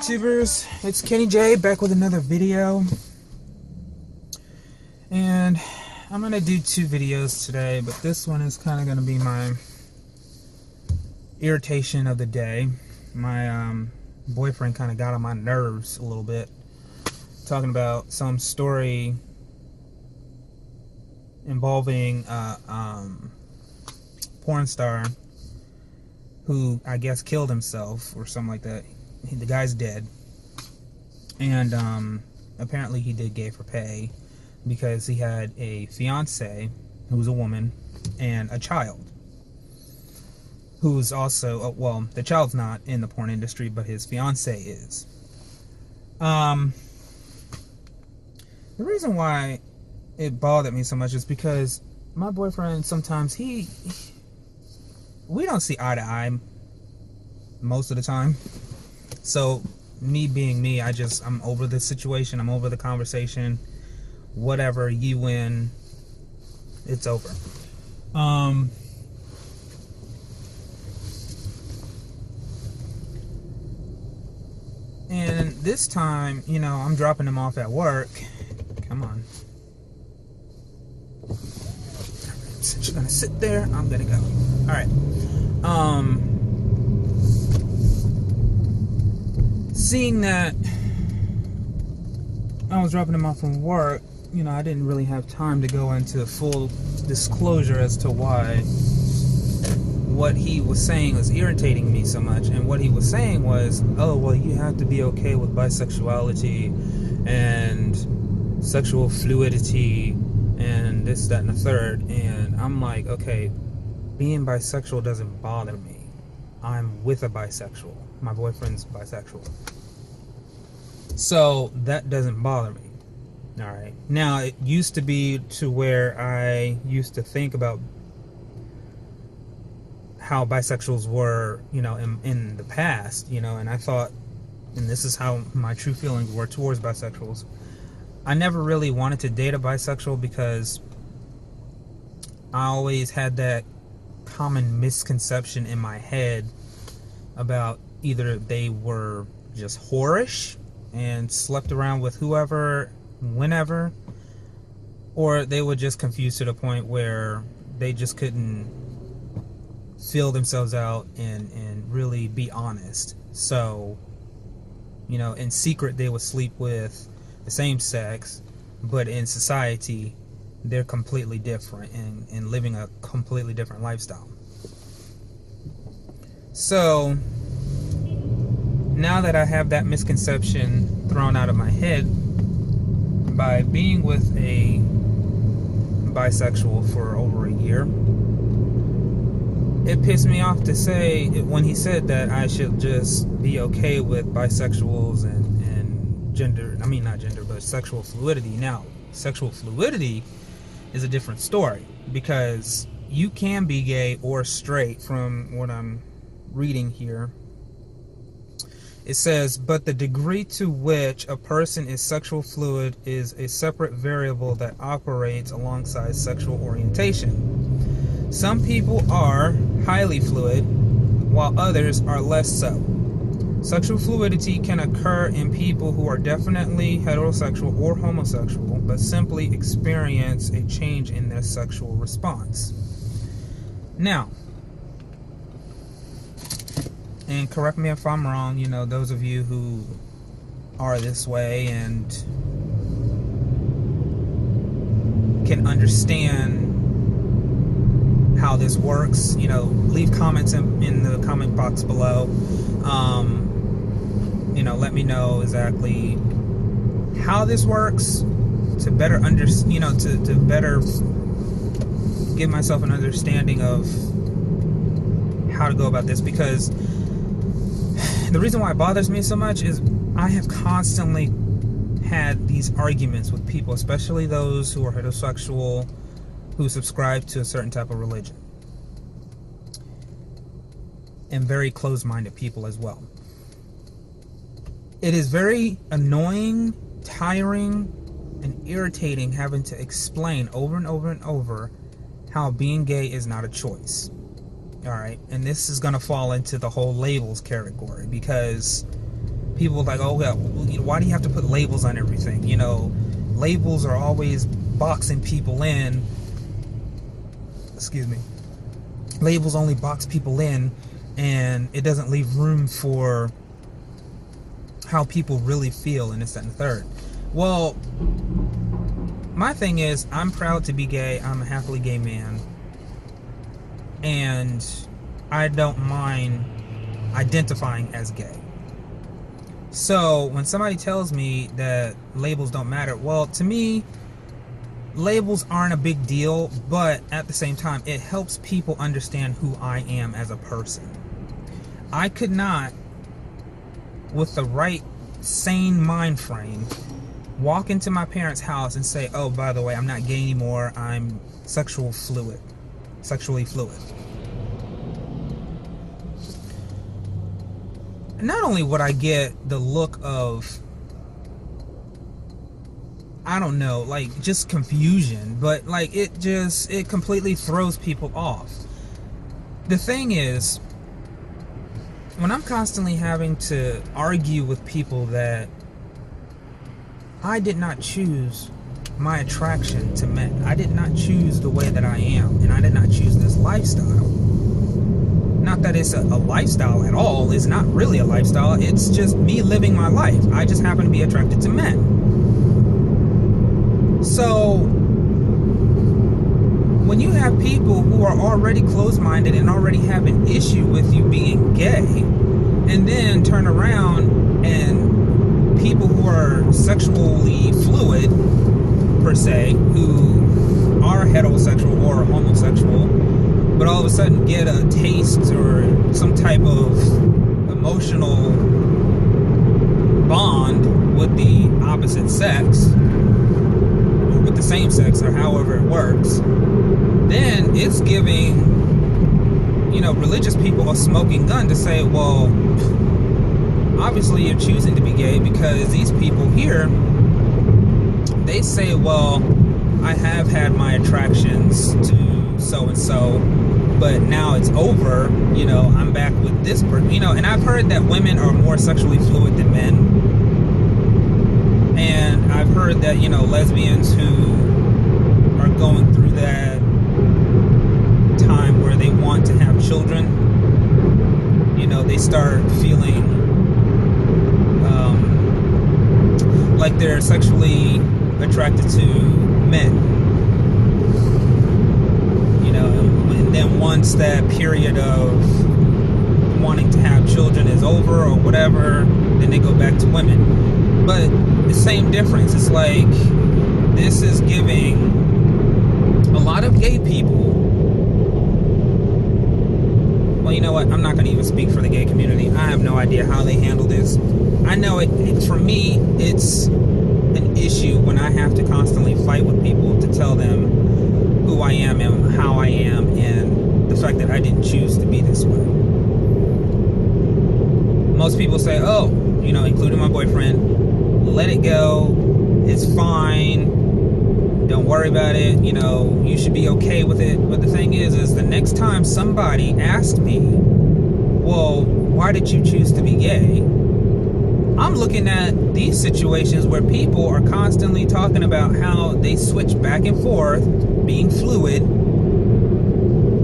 YouTubers, it's Kenny J back with another video, and I'm gonna do two videos today, but this one is kind of gonna be my irritation of the day. My boyfriend kind of got on my nerves a little bit, talking about some story involving porn star who I guess killed himself or something like that. The guy's dead, and apparently he did gay for pay because he had a fiance who was a woman and a child who's also well, the child's not in the porn industry, but his fiance is. The reason why it bothered me so much is because my boyfriend sometimes we don't see eye to eye most of the time. So, me being me, I'm over the situation, I'm over the conversation, whatever, you win, it's over. And this time, I'm dropping him off at work. Come on. Since you're gonna sit there, I'm gonna go. Alright. Seeing that I was dropping him off from work, I didn't really have time to go into full disclosure as to why what he was saying was irritating me so much. And what he was saying was, oh, well, you have to be okay with bisexuality and sexual fluidity and this, that, and the third. And I'm like, okay, being bisexual doesn't bother me. I'm with a bisexual. My boyfriend's bisexual. So that doesn't bother me. Alright. Now, it used to be to where I used to think about how bisexuals were, in the past, and I thought, and this is how my true feelings were towards bisexuals. I never really wanted to date a bisexual because I always had that common misconception in my head about either they were just whorish and slept around with whoever, whenever, or they were just confused to the point where they just couldn't feel themselves out and really be honest. So, in secret they would sleep with the same sex, but in society they're completely different and living a completely different lifestyle. So now that I have that misconception thrown out of my head, by being with a bisexual for over a year, it pissed me off to say when he said that I should just be okay with bisexuals and but sexual fluidity. Now, sexual fluidity is a different story because you can be gay or straight from what I'm reading here. It says, but the degree to which a person is sexual fluid is a separate variable that operates alongside sexual orientation. Some people are highly fluid, while others are less so. Sexual fluidity can occur in people who are definitely heterosexual or homosexual, but simply experience a change in their sexual response. Now, and correct me if I'm wrong, those of you who are this way and can understand how this works, leave comments in the comment box below. Let me know exactly how this works to better to better give myself an understanding of how to go about this, because the reason why it bothers me so much is I have constantly had these arguments with people, especially those who are heterosexual, who subscribe to a certain type of religion, and very closed-minded people as well. It is very annoying, tiring, and irritating having to explain over and over and over how being gay is not a choice. Alright, and this is going to fall into the whole labels category, because people are like, oh, yeah, why do you have to put labels on everything? You know, labels are always boxing people in. Excuse me. Labels only box people in, and it doesn't leave room for how people really feel, and this, that, and the third. Well, my thing is, I'm proud to be gay. I'm a happily gay man, and I don't mind identifying as gay. So when somebody tells me that labels don't matter, well, to me, labels aren't a big deal, but at the same time, it helps people understand who I am as a person. I could not, with the right sane mind frame, walk into my parents' house and say, oh, by the way, I'm not gay anymore, I'm sexually fluid. Not only would I get the look of, I don't know, like just confusion, but like it completely throws people off. The thing is, when I'm constantly having to argue with people that I did not choose my attraction to men, I did not choose the way that I am, and I did not choose this lifestyle. Not that it's a lifestyle at all. It's not really a lifestyle. It's just me living my life. I just happen to be attracted to men. So when you have people who are already closed-minded and already have an issue with you being gay, and then turn around and people who are sexually fluid, per se, who are heterosexual or homosexual, but all of a sudden get a taste or some type of emotional bond with the opposite sex, or with the same sex, or however it works, then it's giving, you know, religious people a smoking gun to say, well, obviously you're choosing to be gay because these people here, they say, well, I have had my attractions to so-and-so, but now it's over, you know, I'm back with this person, you know. And I've heard that women are more sexually fluid than men, and I've heard that, you know, lesbians who are going through that time where they want to have children, you know, they start feeling like they're sexually attracted to men. And then once that period of wanting to have children is over or whatever, then they go back to women. But the same difference. It's like, this is giving a lot of gay people, well, you know what, I'm not going to even speak for the gay community. I have no idea how they handle this. I know for me, it's an issue when I have to constantly fight with people to tell them who I am and how I am, and the fact that I didn't choose to be this way. Most people say, oh, you know, including my boyfriend, let it go, it's fine, don't worry about it, you know, you should be okay with it. But the thing is the next time somebody asked me, well, why did you choose to be gay? I'm looking at these situations where people are constantly talking about how they switch back and forth, being fluid,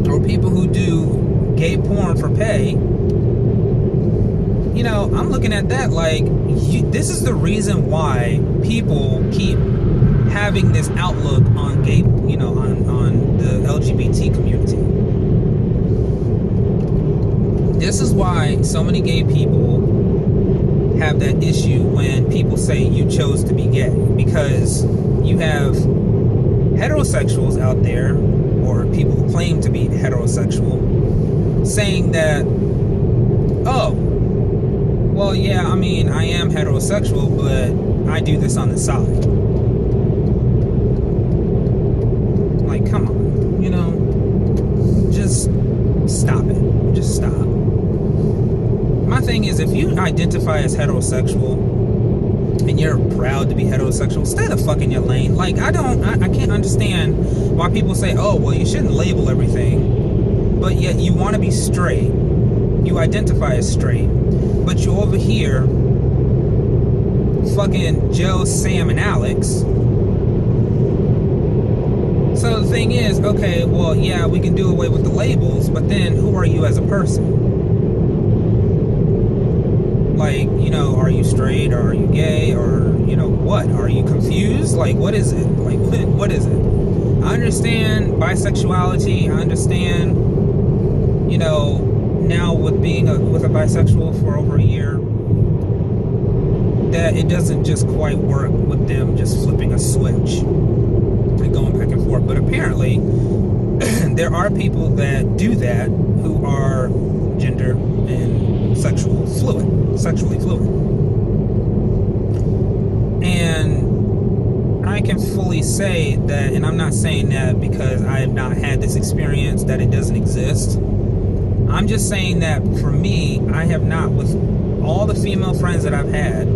or people who do gay porn for pay. You know, I'm looking at that like, this is the reason why people keep having this outlook on gay, you know, on the LGBT community. This is why so many gay people have that issue when people say you chose to be gay, because you have heterosexuals out there, or people who claim to be heterosexual, saying that, oh, well, yeah, I mean, I am heterosexual, but I do this on the side. Like, come on, you know, just stop it. Just stop. My thing is, if you identify as heterosexual and you're proud to be heterosexual, stay the fuck in your lane. Like, I can't understand why people say, oh, well, you shouldn't label everything, but yet you want to be straight. You identify as straight, but you're over here fucking Joe, Sam, and Alex. So the thing is, okay, well, yeah, we can do away with the labels, but then who are you as a person? Like, you know, are you straight, or are you gay, or, you know, what? Are you confused? Like, what is it? Like, what is it? I understand bisexuality. I understand, you know, now with being with a bisexual for over a year, that it doesn't just quite work with them just flipping a switch and going back and forth. But apparently, there are people that do that who are gender and sexually fluid. And I can fully say that, and I'm not saying that because I have not had this experience, that it doesn't exist. I'm just saying that for me, I have not, with all the female friends that I've had,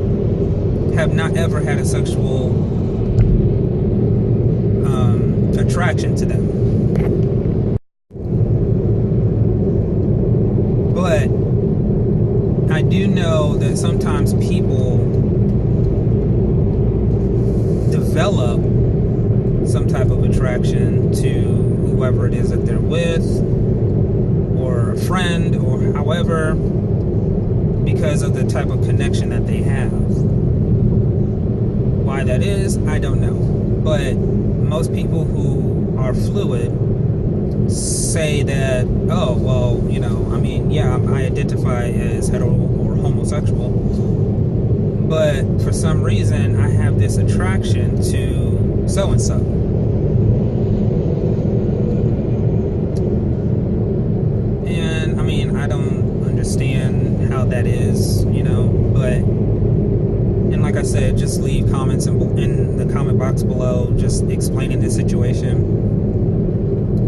have not ever had a sexual attraction to them. But I do know that sometimes people develop some type of attraction to whoever it is that they're with, or a friend, or however, because of the type of connection that they have. Why that is, I don't know. But most people who are fluid say that, oh, well, you know, I mean, yeah, I identify as hetero or homosexual, but for some reason I have this attraction to so-and-so. And I mean, I don't understand how that is, you know, but, and like I said, just leave comments in the comment box below, just explaining the situation.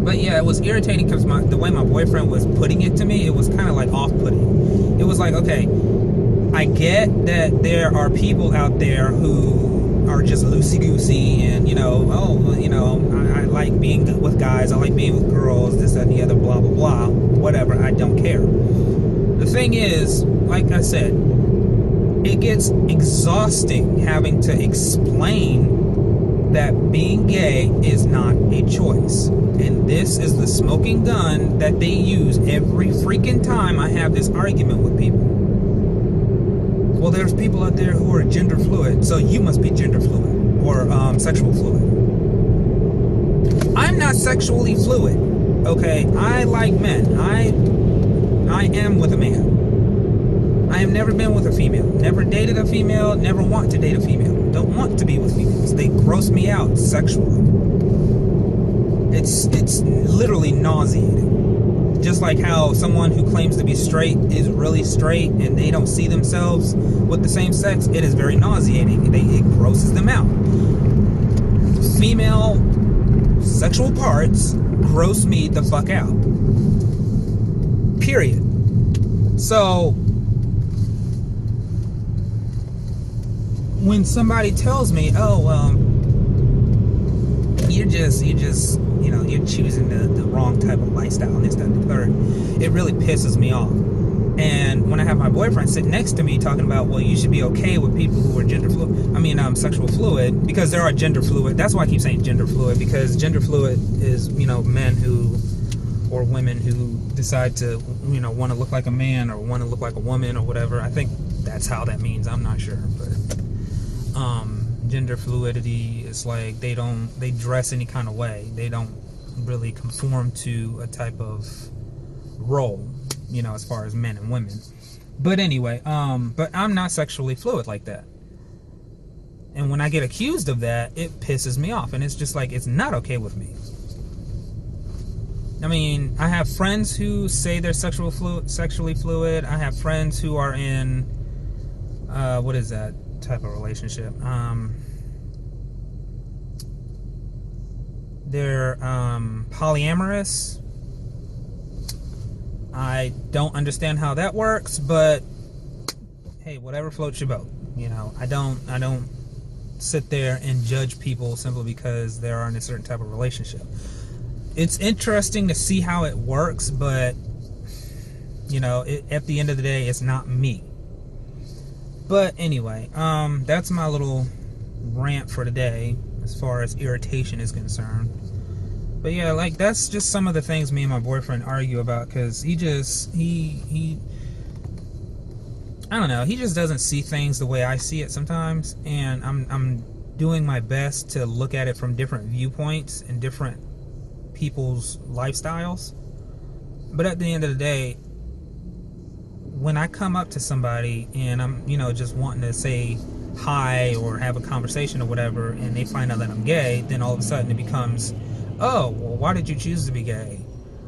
But yeah, it was irritating because the way my boyfriend was putting it to me, it was kind of like off-putting. It was like, okay, I get that there are people out there who are just loosey-goosey and, you know, oh, you know, I like being with guys, I like being with girls, this, that, and the other, blah, blah, blah, whatever, I don't care. The thing is, like I said, it gets exhausting having to explain that being gay is not a choice. And this is the smoking gun that they use every freaking time I have this argument with people. Well, there's people out there who are gender fluid, so you must be gender fluid or sexual fluid. I'm not sexually fluid, okay? I like men. I am with a man. I have never been with a female. Never dated a female. Never want to date a female. Don't want to be with females. They gross me out sexually. It's literally nauseating. Just like how someone who claims to be straight is really straight and they don't see themselves with the same sex, it is very nauseating. It grosses them out. Female sexual parts gross me the fuck out. Period. So when somebody tells me, oh, well, you're just, you know, you're choosing the wrong type of lifestyle and this, that, and the third, it really pisses me off. And when I have my boyfriend sit next to me talking about, well, you should be okay with people who are gender fluid, sexual fluid, because there are gender fluid. That's why I keep saying gender fluid, because gender fluid is, you know, men who, or women who decide to, you know, want to look like a man or want to look like a woman or whatever. I think that's how that means. I'm not sure, but gender fluidity is like they dress any kind of way. They don't really conform to a type of role, you know, as far as men and women. But anyway, but I'm not sexually fluid like that. And when I get accused of that, it pisses me off. And it's just like, it's not okay with me. I mean, I have friends who say they're sexually fluid. I have friends who are in, what is that type of relationship? They're polyamorous. I don't understand how that works, but hey, whatever floats your boat. You know, I don't sit there and judge people simply because they are in a certain type of relationship. It's interesting to see how it works, but you know, at the end of the day, it's not me. But anyway, that's my little rant for today as far as irritation is concerned. But yeah, like, that's just some of the things me and my boyfriend argue about, because he I don't know, he just doesn't see things the way I see it sometimes, and I'm doing my best to look at it from different viewpoints and different people's lifestyles. But at the end of the day, when I come up to somebody and I'm, just wanting to say hi or have a conversation or whatever, and they find out that I'm gay, then all of a sudden it becomes, oh, well, why did you choose to be gay?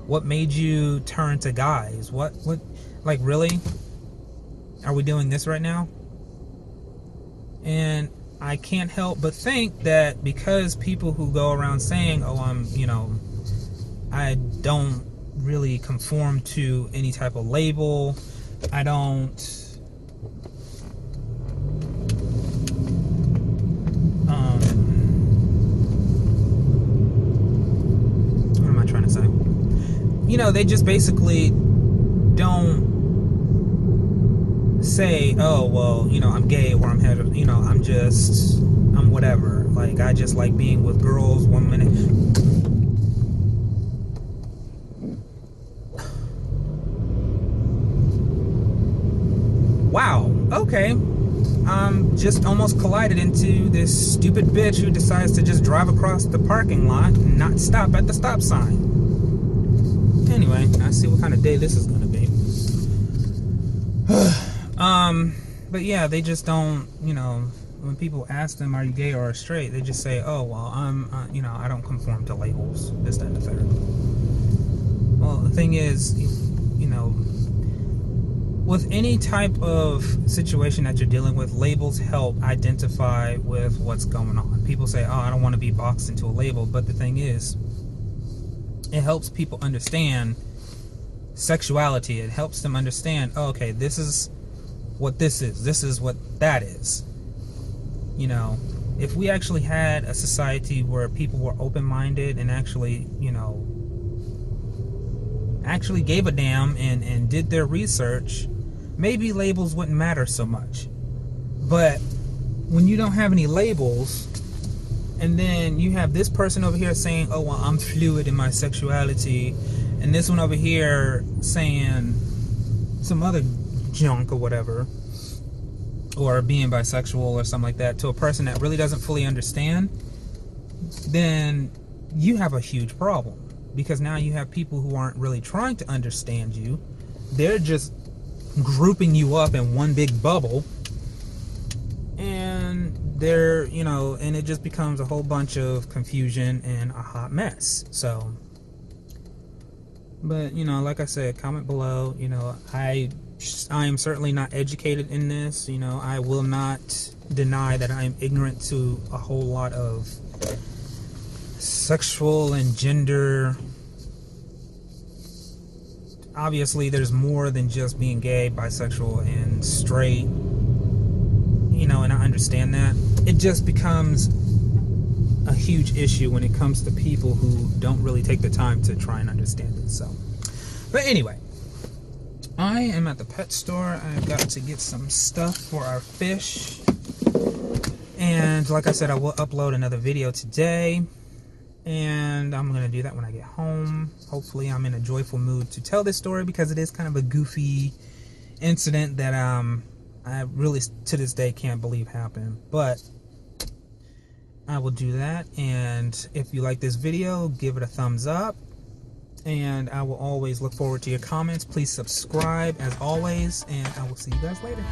What made you turn to guys? What, like, really? Are we doing this right now? And I can't help but think that because people who go around saying, oh, I don't really conform to any type of label, I don't what am I trying to say? They just basically don't say, oh, well, I'm gay, or I'm hetero, I'm whatever. Like, I just like being with girls 1 minute. Wow, okay. Just almost collided into this stupid bitch who decides to just drive across the parking lot and not stop at the stop sign. Anyway, I see what kind of day this is going to be. But yeah, they just don't, when people ask them, are you gay or straight, they just say, oh, well, I don't conform to labels, this, that, and the third. Well, the thing is, with any type of situation that you're dealing with, labels help identify with what's going on. People say, oh, I don't want to be boxed into a label, but the thing is, it helps people understand sexuality. It helps them understand, oh, okay, this is what this is what that is. If we actually had a society where people were open-minded and actually gave a damn and did their research, maybe labels wouldn't matter so much. But when you don't have any labels, and then you have this person over here saying, oh, well, I'm fluid in my sexuality, and this one over here saying some other junk or whatever, or being bisexual or something like that, to a person that really doesn't fully understand, then you have a huge problem. Because now you have people who aren't really trying to understand you. They're just grouping you up in one big bubble, and they're, and it just becomes a whole bunch of confusion and a hot mess. So, but like I said, comment below. I am certainly not educated in this. I will not deny that I am ignorant to a whole lot of sexual and gender. Obviously, there's more than just being gay, bisexual, and straight. And I understand that. It just becomes a huge issue when it comes to people who don't really take the time to try and understand it. So, but anyway, I am at the pet store. I've got to get some stuff for our fish. And like I said, I will upload another video today. And I'm going to do that when I get home. Hopefully I'm in a joyful mood to tell this story, because it is kind of a goofy incident that I really to this day can't believe happened. But I will do that. And if you like this video, give it a thumbs up. And I will always look forward to your comments. Please subscribe as always. And I will see you guys later.